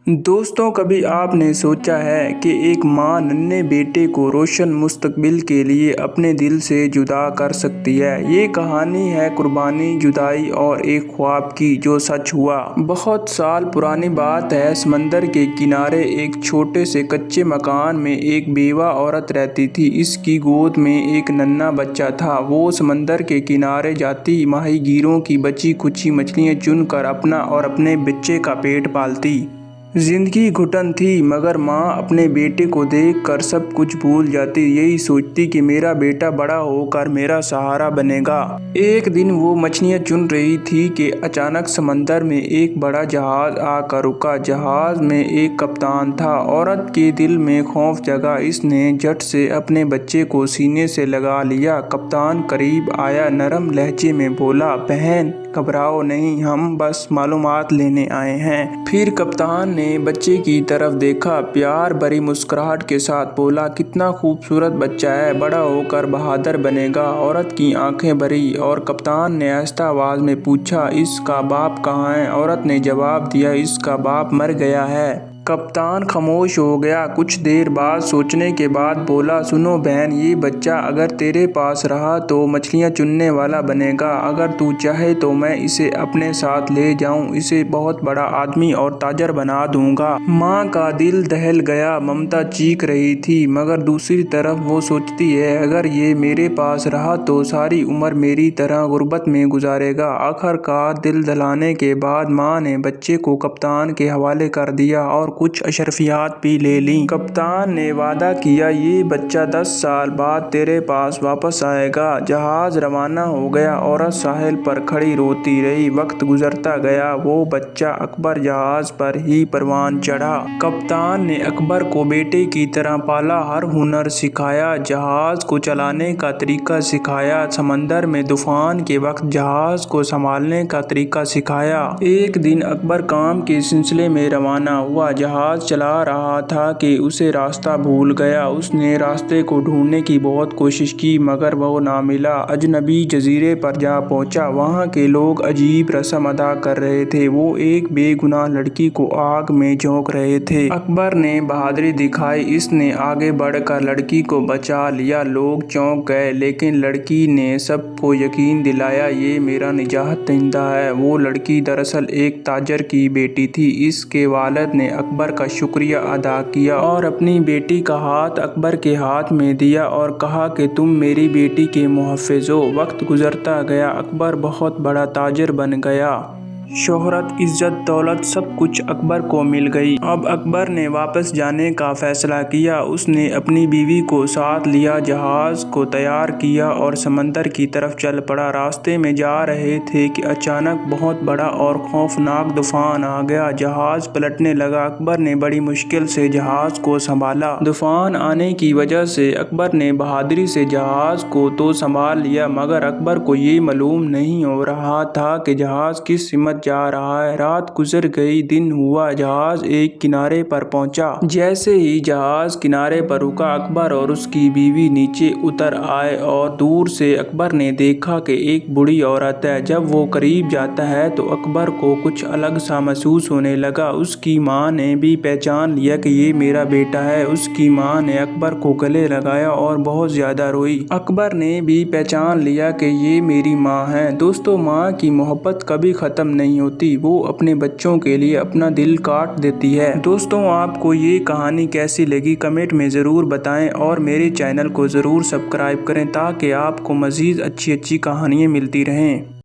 دوستوں، کبھی آپ نے سوچا ہے کہ ایک ماں ننھے بیٹے کو روشن مستقبل کے لیے اپنے دل سے جدا کر سکتی ہے؟ یہ کہانی ہے قربانی، جدائی اور ایک خواب کی جو سچ ہوا۔ بہت سال پرانی بات ہے۔ سمندر کے کنارے ایک چھوٹے سے کچے مکان میں ایک بیوہ عورت رہتی تھی۔ اس کی گود میں ایک ننھا بچہ تھا۔ وہ سمندر کے کنارے جاتی، ماہی گیروں کی بچی کچی مچھلیاں چن کر اپنا اور اپنے بچے کا پیٹ پالتی۔ زندگی گھٹن تھی، مگر ماں اپنے بیٹے کو دیکھ کر سب کچھ بھول جاتی، یہی سوچتی کہ میرا بیٹا بڑا ہو کر میرا سہارا بنے گا۔ ایک دن وہ مچھلیاں چن رہی تھی کہ اچانک سمندر میں ایک بڑا جہاز آ کر رکا۔ جہاز میں ایک کپتان تھا۔ عورت کے دل میں خوف جگا۔ اس نے جھٹ سے اپنے بچے کو سینے سے لگا لیا۔ کپتان قریب آیا، نرم لہجے میں بولا، "بہن، گھبراؤ نہیں، ہم بس معلومات لینے آئے ہیں۔" پھر کپتان نے بچے کی طرف دیکھا، پیار بھری مسکراہٹ کے ساتھ بولا، "کتنا خوبصورت بچہ ہے، بڑا ہو کر بہادر بنے گا۔" عورت کی آنکھیں بھریں اور کپتان نے آہستہ آواز میں پوچھا، "اس کا باپ کہاں ہے؟" عورت نے جواب دیا، "اس کا باپ مر گیا ہے۔" کپتان خاموش ہو گیا۔ کچھ دیر بعد سوچنے کے بعد بولا، "سنو بہن، یہ بچہ اگر تیرے پاس رہا تو مچھلیاں چننے والا بنے گا۔ اگر تو چاہے تو میں اسے اپنے ساتھ لے جاؤں، اسے بہت بڑا آدمی اور تاجر بنا دوں گا۔" ماں کا دل دہل گیا۔ ممتا چیخ رہی تھی، مگر دوسری طرف وہ سوچتی ہے، اگر یہ میرے پاس رہا تو ساری عمر میری طرح غربت میں گزارے گا۔ آخرکار دل دہلانے کے بعد ماں نے بچے کو کپتان کے حوالے کر دیا اور کچھ اشرفیات بھی لے لیں۔ کپتان نے وعدہ کیا، "یہ بچہ 10 سال بعد تیرے پاس واپس آئے گا۔" جہاز روانہ ہو گیا۔ عورت ساحل پر کھڑی روتی رہی۔ وقت گزرتا گیا، وہ بچہ اکبر جہاز پر ہی پروان چڑھا۔ کپتان نے اکبر کو بیٹے کی طرح پالا، ہر ہنر سکھایا، جہاز کو چلانے کا طریقہ سکھایا، سمندر میں طوفان کے وقت جہاز کو سنبھالنے کا طریقہ سکھایا۔ ایک دن اکبر کام کے سلسلے میں روانہ ہوا۔ جہاز چلا رہا تھا کہ اسے راستہ بھول گیا۔ اس نے راستے کو ڈھونڈنے کی بہت کوشش کی، مگر وہ نہ ملا۔ اجنبی جزیرے پر جا پہنچا۔ وہاں کے لوگ عجیب رسم ادا کر رہے تھے۔ وہ ایک بے گناہ لڑکی کو آگ میں جھونک رہے تھے۔ اکبر نے بہادری دکھائی۔ اس نے آگے بڑھ کر لڑکی کو بچا لیا۔ لوگ چونک گئے، لیکن لڑکی نے سب کو یقین دلایا، "یہ میرا نجات دہندہ ہے۔" وہ لڑکی دراصل ایک تاجر کی بیٹی تھی۔ اس کے والد نے اکبر کا شکریہ ادا کیا اور اپنی بیٹی کا ہاتھ اکبر کے ہاتھ میں دیا اور کہا کہ تم میری بیٹی کے محافظ ہو۔ وقت گزرتا گیا، اکبر بہت بڑا تاجر بن گیا۔ شہرت، عزت، دولت، سب کچھ اکبر کو مل گئی۔ اب اکبر نے واپس جانے کا فیصلہ کیا۔ اس نے اپنی بیوی کو ساتھ لیا، جہاز کو تیار کیا اور سمندر کی طرف چل پڑا۔ راستے میں جا رہے تھے کہ اچانک بہت بڑا اور خوفناک طوفان آ گیا۔ جہاز پلٹنے لگا۔ اکبر نے بڑی مشکل سے جہاز کو سنبھالا۔ طوفان آنے کی وجہ سے اکبر نے بہادری سے جہاز کو تو سنبھال لیا، مگر اکبر کو یہ معلوم نہیں ہو رہا تھا کہ جہاز کس سمت جا رہا ہے۔ رات گزر گئی، دن ہوا، جہاز ایک کنارے پر پہنچا۔ جیسے ہی جہاز کنارے پر رکا، اکبر اور اس کی بیوی نیچے اتر آئے اور دور سے اکبر نے دیکھا کہ ایک بوڑھی عورت ہے۔ جب وہ قریب جاتا ہے تو اکبر کو کچھ الگ سا محسوس ہونے لگا۔ اس کی ماں نے بھی پہچان لیا کہ یہ میرا بیٹا ہے۔ اس کی ماں نے اکبر کو گلے لگایا اور بہت زیادہ روئی۔ اکبر نے بھی پہچان لیا کہ یہ میری ماں ہے۔ دوستو، ماں کی محبت کبھی ختم نہیں ہوتی۔ وہ اپنے بچوں کے لیے اپنا دل کاٹ دیتی ہے۔ دوستو، آپ کو یہ کہانی کیسی لگی کمنٹ میں ضرور بتائیں اور میرے چینل کو ضرور سبسکرائب کریں تاکہ آپ کو مزید اچھی کہانیاں ملتی رہیں۔